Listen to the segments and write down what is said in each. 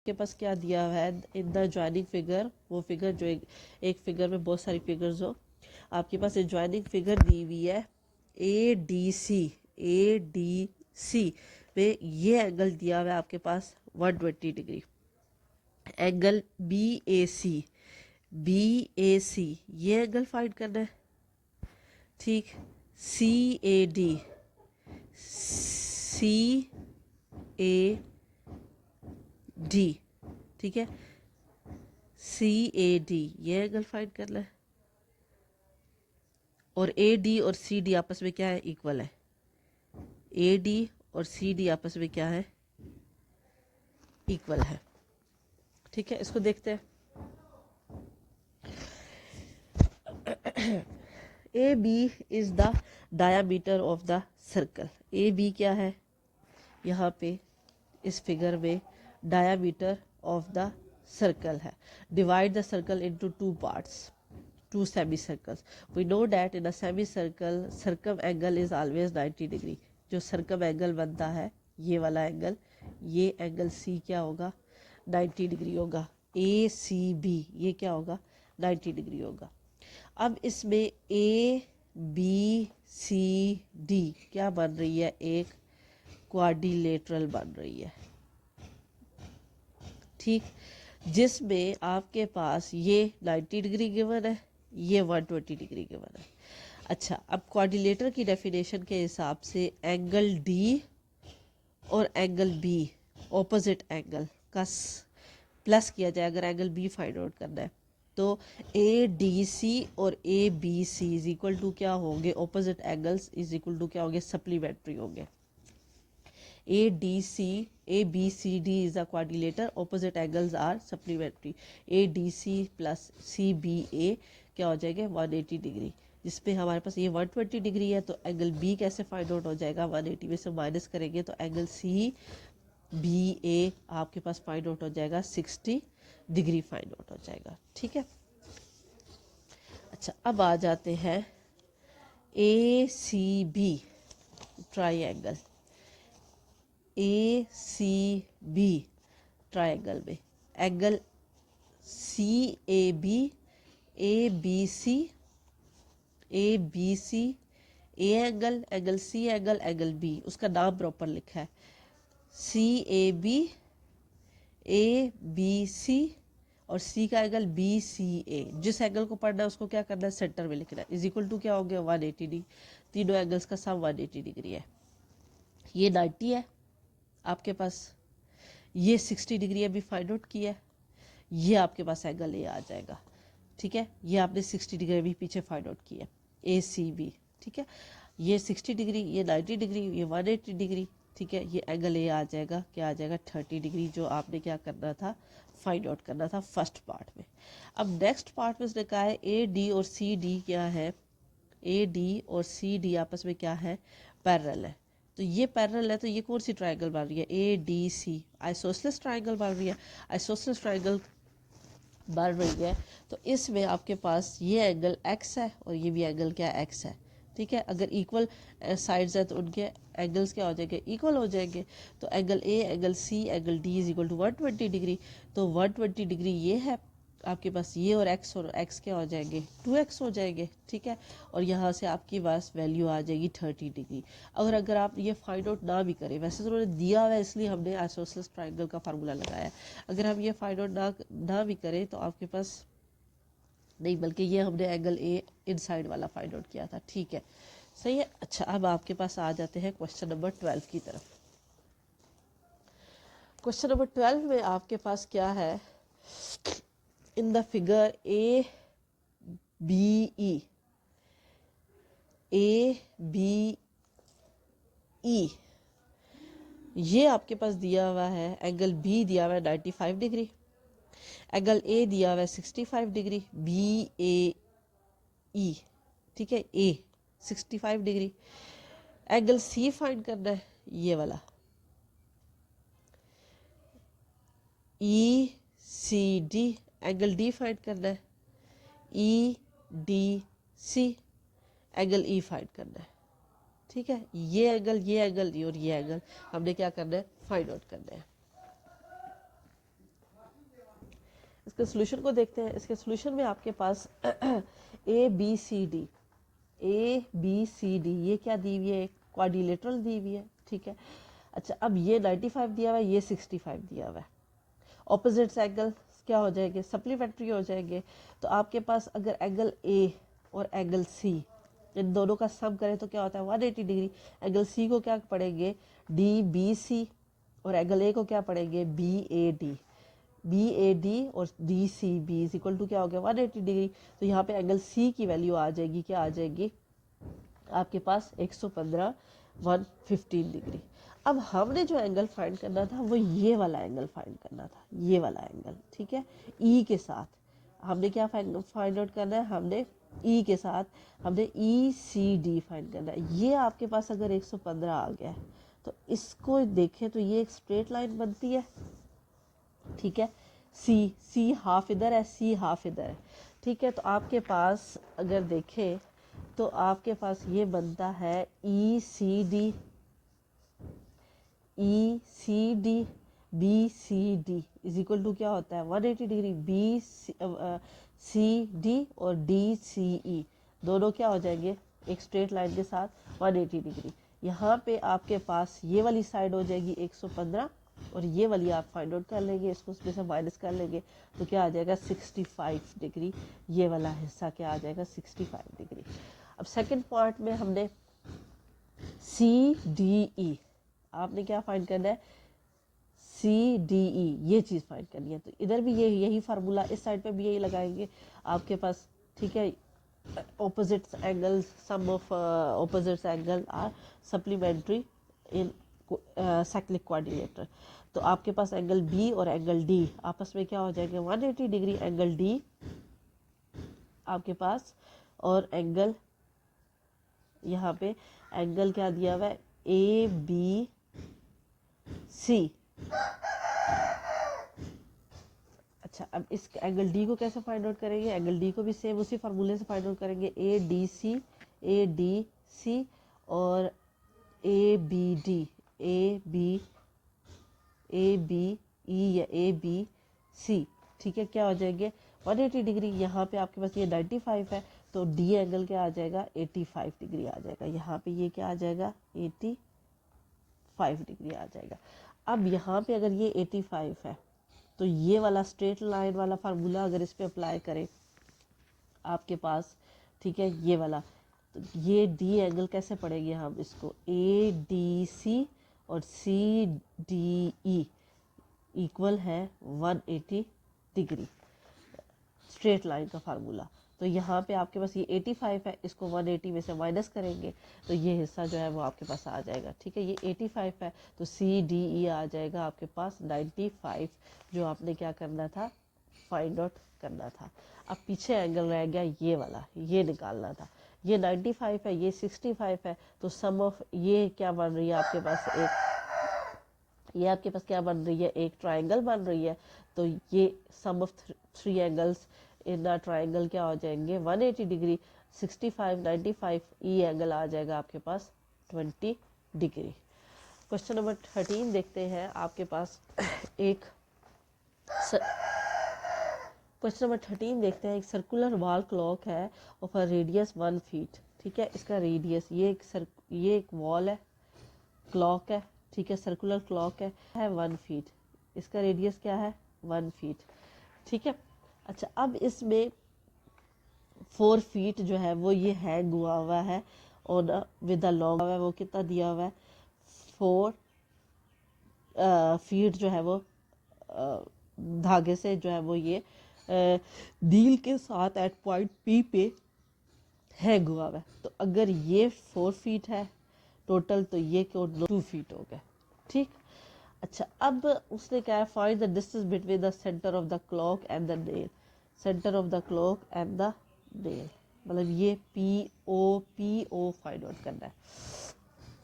आपके पास क्या दिया हुआ है इन द ज्वाइनिंग फिगर, वो फिगर जो एक फिगर में बहुत सारी फिगर्स हो, आपके पास एक ज्वाइनिंग फिगर दी हुई है ए डी सी में ये एंगल दिया हुआ है आपके पास 120 डिग्री। एंगल बी ए सी ये एंगल फाइंड करना है, ठीक। सी ए डी, ठीक है, सी ए डी ये एंगल फाइंड करना है। और ए डी और सी डी आपस में क्या है, इक्वल है। ए डी और सी डी आपस में क्या है, इक्वल है, ठीक है। इसको देखते हैं। A B is the diameter of the circle. A B क्या है यहाँ पे इस फिगर में, डायामीटर ऑफ द सर्कल है। Divide the circle into two parts, two semi circles. We know that in a semi circle circum angle is always 90 degree. जो circum angle बनता है ये वाला एंगल, ये एंगल सी क्या होगा, 90 डिग्री होगा। ए सी बी ये क्या होगा, 90 डिग्री होगा। अब इसमें ए बी सी डी क्या बन रही है, एक क्वाड्रिलेटरल बन रही है, ठीक, जिसमें आपके पास ये 90 डिग्री गिवन है, ये 120 डिग्री गिवन है। अच्छा, अब क्वाड्रिलेटर की डेफिनेशन के हिसाब से एंगल डी और एंगल बी ऑपोजिट एंगल का प्लस किया जाए अगर एंगल बी फाइंड आउट करना है, तो ए डी सी और A B C is equal to क्या होंगे, opposite angles is equal to क्या होंगे, सप्लीमेंट्री होंगे। A B C D is a quadrilateral, opposite angles are supplementary. A D C plus C B A क्या हो जाएगा, 180 degree, जिसपे हमारे पास ये 120 डिग्री है, तो एंगल बी कैसे फाइंड आउट हो जाएगा, 180 में से माइनस करेंगे तो एंगल सी बी ए आपके पास फाइंड आउट हो जाएगा, 60 डिग्री फाइंड आउट हो जाएगा, ठीक है। अच्छा, अब आ जाते हैं A C B triangle. A C B triangle में angle C A B A angle, angle C angle, angle B, उसका नाम प्रॉपर लिखा है, सी ए बी सी और सी का एंगल बी सी ए। जिस एंगल को पढ़ना है उसको क्या करना है, सेंटर में लिखना है, इज इक्वल टू क्या हो गया, 180 डिग्री। तीनों एंगल्स का सम 180 डिग्री है। ये 90 है आपके पास, ये 60 डिग्री अभी फाइंड आउट किया है, ये आपके पास एंगल ए आ जाएगा, ठीक है। ये आपने 60 डिग्री अभी पीछे फाइंड आउट किया, ए सी बी, ठीक है। ये 60 डिग्री, ये 90 डिग्री, ये 180 डिग्री, ठीक है। ये एंगल ए आ जाएगा, क्या आ जाएगा, 30 डिग्री, जो आपने क्या करना था, फाइंड आउट करना था फर्स्ट पार्ट में। अब नेक्स्ट पार्ट में उसने कहा है ए डी और सी डी क्या है, ए डी और सी डी आपस में क्या है, पैरेलल है। तो ये पैरेलल है, तो ये कौन सी ट्राइंगल बन रही है, A D C isosceles triangle बन रही है। आइसोसेलेस ट्राइंगल बन रही है तो इसमें आपके पास ये एंगल एक्स है और ये भी एंगल क्या एक्स है, ठीक है। अगर इक्वल साइड्स है तो उनके एंगल्स क्या हो जाएंगे, इक्वल हो जाएंगे। तो angle A, angle C, angle D is equal to 120 degree. तो 120 डिग्री ये है आपके पास, ये और एक्स क्या हो जाएंगे, 2x हो जाएंगे, ठीक है। और यहाँ से आपके पास वैल्यू आ जाएगी 30 डिग्री। अगर आप ये फाइंड आउट ना भी करें, वैसे तो उन्होंने दिया हुआ है इसलिए हमने आइसोसेलेस ट्राइंगल का फार्मूला लगाया है, अगर हम ये फाइंड आउट ना भी करें तो आपके पास नहीं, बल्कि ये हमने एंगल ए इनसाइड वाला फाइंड आउट किया था, ठीक है, सही है। अच्छा, अब आपके पास आ जाते हैं क्वेश्चन नंबर 12 की तरफ। क्वेश्चन नंबर 12 में आपके पास क्या है, in the figure A B E ये आपके पास दिया हुआ है, एंगल बी दिया हुआ है 95 डिग्री, एंगल ए दिया हुआ है 65 डिग्री, बी ए ई, ठीक है, A 65 degree. Angle C find करना है, ये वाला E C D, angle D find करना है, E D C, angle E find करना है, ठीक है। ये एंगल और ये एंगल हमने क्या करना है, फाइंड आउट करना है। इसके सोल्यूशन को देखते हैं। इसके सोल्यूशन में आपके पास ए बी सी डी ये क्या दी हुई है, एक क्वाड्रिलेटरल दी हुई है, ठीक है। अच्छा, अब ये 95 दिया हुआ है, ये 65 दिया हुआ है। ऑपोजिट एंगल क्या हो जाएंगे, सप्लीमेंट्री हो जाएंगे। तो आपके पास अगर एंगल ए और एंगल सी इन दोनों का सम करें तो क्या होता है 180 डिग्री। एंगल सी को क्या पढ़ेंगे डी बी सी, और एंगल ए को क्या पढ़ेंगे बी ए डी और D C B is equal to क्या हो गया 180 डिग्री। तो यहाँ पे एंगल सी की वैल्यू आ जाएगी, क्या आ जाएगी आपके पास 115 115 डिग्री। अब हमने जो एंगल फाइंड करना था वो ये वाला एंगल फाइंड करना था, ये वाला एंगल, ठीक है। ई के साथ हमने क्या फाइंड आउट करना है, हमने ई के साथ हमने ई सी डी फाइंड करना है। ये आपके पास अगर 115 आ गया है तो इसको देखें तो ये एक स्ट्रेट लाइन बनती है, ठीक है। सी हाफ इधर है, सी हाफ इधर है, ठीक है। तो आपके पास अगर देखें तो आपके पास ये बनता है E C D B C D is equal to क्या होता है 180 डिग्री। बी सी डी और डी सी ई दोनों क्या हो जाएंगे एक स्ट्रेट लाइन के साथ 180 डिग्री। यहाँ पे आपके पास ये वाली साइड हो जाएगी 115 और ये वाली आप फाइंड आउट कर लेंगे, इसको उसमें से माइनस कर लेंगे तो क्या आ जाएगा 65 डिग्री। ये वाला हिस्सा क्या आ जाएगा 65 डिग्री। अब सेकंड पार्ट में हमने सी डी ई, आपने क्या फाइंड करना है सी डी ई, ये चीज़ फाइंड करनी है। तो इधर भी यही फार्मूला, इस साइड पे भी यही लगाएंगे आपके पास, ठीक है। Opposite angle sum of opposite angle are supplementary in cyclic quadrilateral. तो आपके पास एंगल बी और एंगल डी आपस में क्या हो जाएंगे 180 डिग्री एंगल डी आपके पास, और एंगल यहाँ पे एंगल क्या दिया हुआ है ए बी सी। अच्छा, अब इस एंगल डी को कैसे फाइंड आउट करेंगे, एंगल डी को भी सेम उसी फार्मूले से फाइंड आउट करेंगे ए डी सी और ए बी ई या ए बी सी, ठीक है। क्या हो जाएंगे 180 डिग्री। यहाँ पे आपके पास ये 95 है तो डी एंगल क्या आ जाएगा 85 डिग्री आ जाएगा। यहाँ पे ये क्या आ जाएगा 85 डिग्री आ जाएगा। अब यहाँ पे अगर ये 85 है तो ये वाला स्ट्रेट लाइन वाला फार्मूला अगर इस पे अप्लाई करें आपके पास, ठीक है, ये वाला, तो ये डी एंगल कैसे पड़ेगी हम इसको ए डी सी और सी डी ई इक्वल है 180 डिग्री, स्ट्रेट लाइन का फार्मूला। तो यहाँ पे आपके पास ये 85 है, इसको 180 में से माइनस करेंगे तो ये हिस्सा जो है वो आपके पास आ जाएगा, ठीक है। ये 85 है तो सी डी ई आ जाएगा आपके पास 95, जो आपने क्या करना था फाइंड आउट करना था। अब पीछे एंगल रह गया ये वाला, ये निकालना था। ये 95 है, ये 65 है, तो सम ऑफ ये क्या बन रही है आपके पास ये आपके पास क्या बन रही है एक ट्राइंगल बन रही है। तो ये sum of 3 angles in a triangle क्या हो जाएंगे 180 डिग्री। 65 95 ई एंगल आ जाएगा आपके पास 20 डिग्री। क्वेश्चन नंबर 13 देखते हैं आपके पास एक क्वेश्चन नंबर 13 देखते हैं। एक सर्कुलर वॉल क्लॉक है ऑफ अ रेडियस 1 फीट, ठीक है। इसका रेडियस ये एक वॉल है, क्लॉक है, ठीक है, सर्कुलर क्लॉक है 1 फीट, इसका रेडियस क्या है 1 फीट, ठीक है। अच्छा, अब इसमें 4 फीट जो है वो ये हैंग हुआ है और विद द लॉन्ग है वो कितना दिया हुआ है 4 फीट जो है वो धागे से जो है वो ये डील के साथ एट पॉइंट पी पे हैंग हुआ है। तो अगर ये 4 फीट है टोटल तो ये 2 फीट हो गए, ठीक। अच्छा, अब उसने क्या है find the distance between the centre of the clock and the nail, centre of the clock and the nail, मतलब ये पी ओ फाइंड आउट करना है।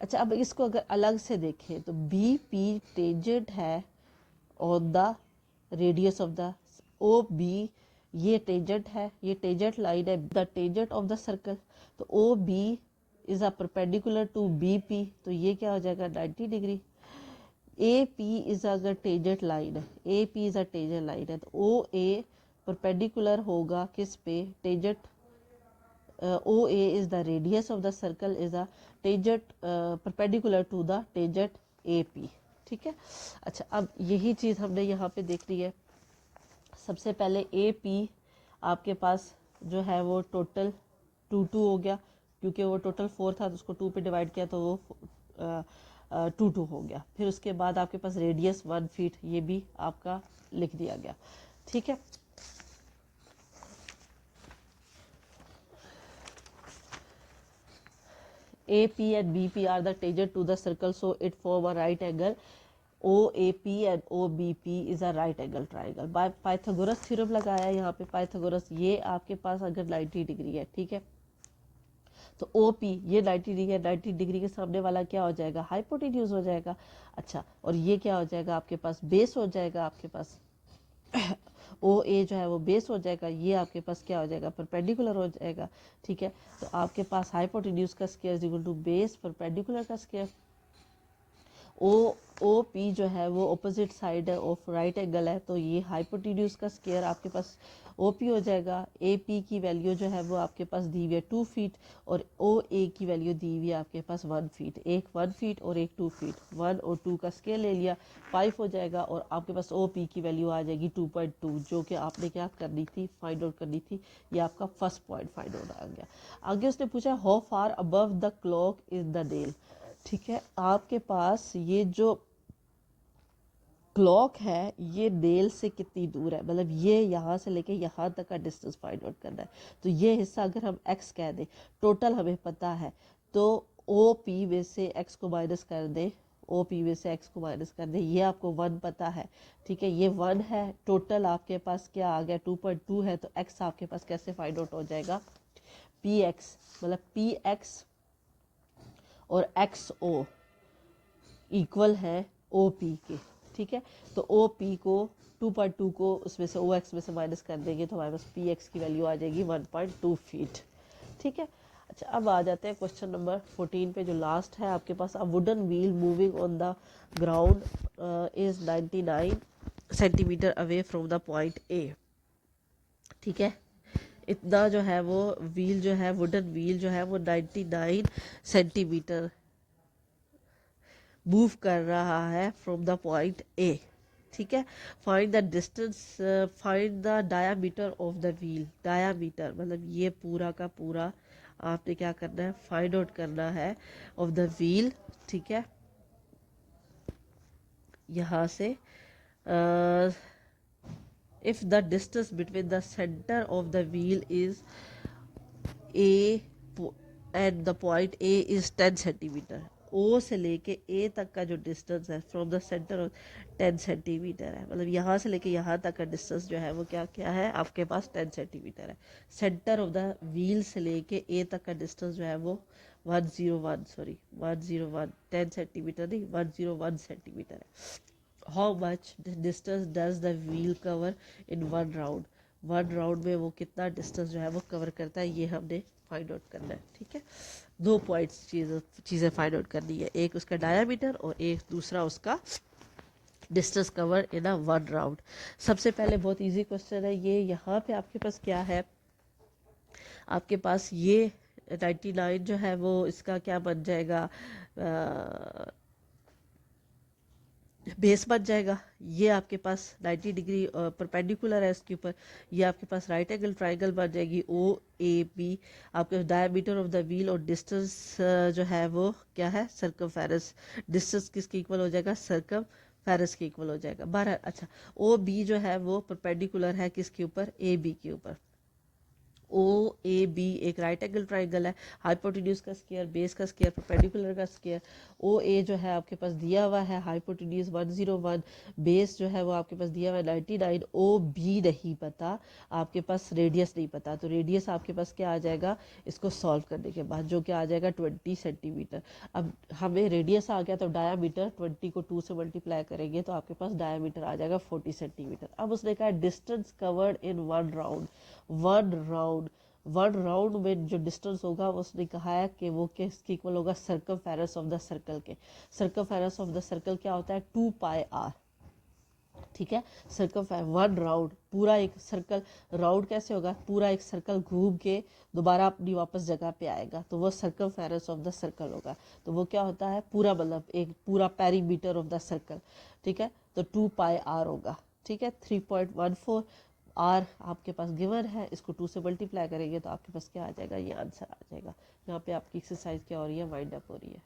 अच्छा, अब इसको अगर अलग से देखें तो बी पी टेंजेंट है on the radius of the O B, ये टेंजेंट है, ये टेंजेंट लाइन है the tangent of the circle. तो O B is a perpendicular to B P, तो ये क्या हो जाएगा 90 डिग्री। ए पी इज अगर टेंजेंट लाइन है, A P is a tangent line है तो ओ ए परपेंडिकुलर होगा किस पे, tangent O A is the radius of the circle is the tangent perpendicular to the tangent A P. ठीक है, अच्छा अब यही चीज़ हमने यहाँ पे देखनी है। सबसे पहले ए पी आपके पास जो है वो टोटल 2 हो गया, क्योंकि वो टोटल 4 था तो उसको 2 पे डिवाइड किया तो वो 2 हो गया। फिर उसके बाद आपके पास रेडियस 1 फीट, ये भी आपका लिख दिया गया। ठीक है, AP and BP are the tangent to the circle, so it form a right angle. OAP and OBP is a right angle triangle. by Pythagoras theorem लगाया यहाँ पे पाइथागोरस, ये आपके पास अगर 90 डिग्री है, ठीक है, तो OP ये 90 डिग्री है, 90 डिग्री के सामने वाला क्या हो जाएगा, हाइपोटेन्यूज हो जाएगा। अच्छा, और ये क्या हो जाएगा आपके पास, बेस हो जाएगा आपके पास। OA जो है वो बेस हो जाएगा, ये आपके पास क्या हो जाएगा, परपेंडिकुलर हो जाएगा। ठीक है, तो आपके पास हाइपोटेन्यूज का square is equal to base perpendicular का स्क्वायर। OP जो है वो opposite side of right angle है, तो ये हाइपोटेन्यूज का स्क्वायर आपके पास OP हो जाएगा। AP की वैल्यू जो है वो आपके पास दी हुई है 2 फीट, और OA की वैल्यू दी हुई है आपके पास 1 फीट। एक 1 फीट और एक 2 फीट, 1 और 2 का स्केल ले लिया, 5 हो जाएगा, और आपके पास OP की वैल्यू आ जाएगी 2.2, जो कि आपने क्या करनी थी, फाइंड आउट करनी थी। ये आपका फर्स्ट पॉइंट फाइंड आउट आ गया। आगे उसने पूछा how far above the clock is the nail. ठीक है, आपके पास ये जो क्लॉक है ये नेल से कितनी दूर है, मतलब ये यहाँ से लेके यहाँ तक का डिस्टेंस फाइंड आउट करना है। तो ये हिस्सा अगर हम x कह दें, टोटल हमें पता है, तो OP में से x को माइनस कर दें, OP में से x को माइनस कर दें, ये आपको 1 पता है। ठीक है, ये 1 है, टोटल आपके पास क्या आ गया 2.2 है, तो x आपके पास कैसे फाइंड आउट हो जाएगा, px, मतलब px और XO इक्वल है OP के। ठीक है, तो OP को 2.2 को उसमें से OX में से माइनस कर देंगे तो हमारे पास PX की वैल्यू आ जाएगी 1.2 फीट। ठीक है, अच्छा अब आ जाते हैं क्वेश्चन नंबर 14 पे, जो लास्ट है आपके पास। A wooden wheel moving on the ground is 99 centimeter away from the point A। ठीक है, इतना जो है वो व्हील जो है, वुडन व्हील जो है वो 99 सेंटीमीटर मूव कर रहा है फ्रॉम द पॉइंट A। ठीक है, find the distance, find the diameter of the wheel. Diameter मतलब ये पूरा का पूरा आपने क्या करना है, फाइंड आउट करना है ऑफ द व्हील। ठीक है, यहाँ से if the distance between the centre of the wheel is A at the point A is 10 centimetre, O से लेके A तक का जो डिस्टेंस है from the centre of 10 centimetre है, मतलब यहाँ से लेके यहाँ तक का डिस्टेंस जो है वो क्या क्या है आपके पास 10 सेंटीमीटर है। सेंटर ऑफ द व्हील से लेके A तक का डिस्टेंस जो है वो 101 10 सेंटीमीटर नहीं 101 सेंटीमीटर है। How much distance does the wheel cover in 1 round, 1 round में वो कितना डिस्टेंस जो है वो कवर करता है, ये हमने फाइंड आउट करना है। ठीक है, 2 पॉइंट्स चीज़ें फाइंड आउट करनी है, एक उसका डायामीटर और एक दूसरा उसका distance cover in a 1 round. सबसे पहले बहुत इजी क्वेश्चन है ये, यहाँ पे आपके पास क्या है, आपके पास ये 99 जो है वो इसका क्या बन जाएगा, बेस बन जाएगा। ये आपके पास 90 डिग्री परपेंडिकुलर है इसके ऊपर, ये आपके पास राइट एंगल ट्राइंगल बन जाएगी OAB। आपके डायमीटर ऑफ द व्हील और डिस्टेंस जो है वो क्या है, सर्कमफेरेंस। डिस्टेंस किसके इक्वल हो जाएगा, सर्कमफेरेंस के इक्वल हो जाएगा। 12 अच्छा, OB जो है वो परपेंडिकुलर है किसके ऊपर, AB के ऊपर। OAB एक राइट एंगल ट्राइंगल है, हाइपोटेन्यूज का स्क्वायर, बेस का स्क्वायर, परपेंडिकुलर का स्क्वायर। OA जो है आपके पास दिया हुआ है हाइपोटेन्यूज 101, बेस जो है वो आपके पास दिया हुआ है 99, OB नहीं पता, आपके पास रेडियस नहीं पता, तो रेडियस आपके पास क्या आ जाएगा इसको सॉल्व करने के बाद, जो क्या आ जाएगा 20 सेंटीमीटर। अब हमें रेडियस आ गया तो डायामीटर 20 को 2 से मल्टीप्लाई करेंगे तो आपके पास डायामीटर आ जाएगा 40 सेंटीमीटर। अब उसने कहा distance covered in 1 round, 1 round में जो डिस्टेंस होगा उसने कहा है कि वो किसके इक्वल होगा, सर्कमफेरेंस ऑफ द सर्कल के। सर्कमफेरेंस ऑफ द सर्कल क्या होता है, 2 पाई r। ठीक है। सर्कम वन राउंड, पूरा एक सर्कल, राउंड कैसे होगा, पूरा एक सर्कल घूम के दोबारा अपनी वापस जगह पे आएगा, तो वो सर्कमफेरेंस ऑफ द सर्कल होगा। तो वो क्या होता है, पूरा मतलब एक पूरा पेरीमीटर ऑफ द सर्कल, ठीक है। तो 2 पाई आर होगा, ठीक है। 3.14 आर आपके पास गिवन है, इसको 2 से मल्टीप्लाई करेंगे तो आपके पास क्या आ जाएगा, ये आंसर आ जाएगा। यहाँ पे आपकी एक्सरसाइज क्या हो रही है, वाइंड अप हो रही है।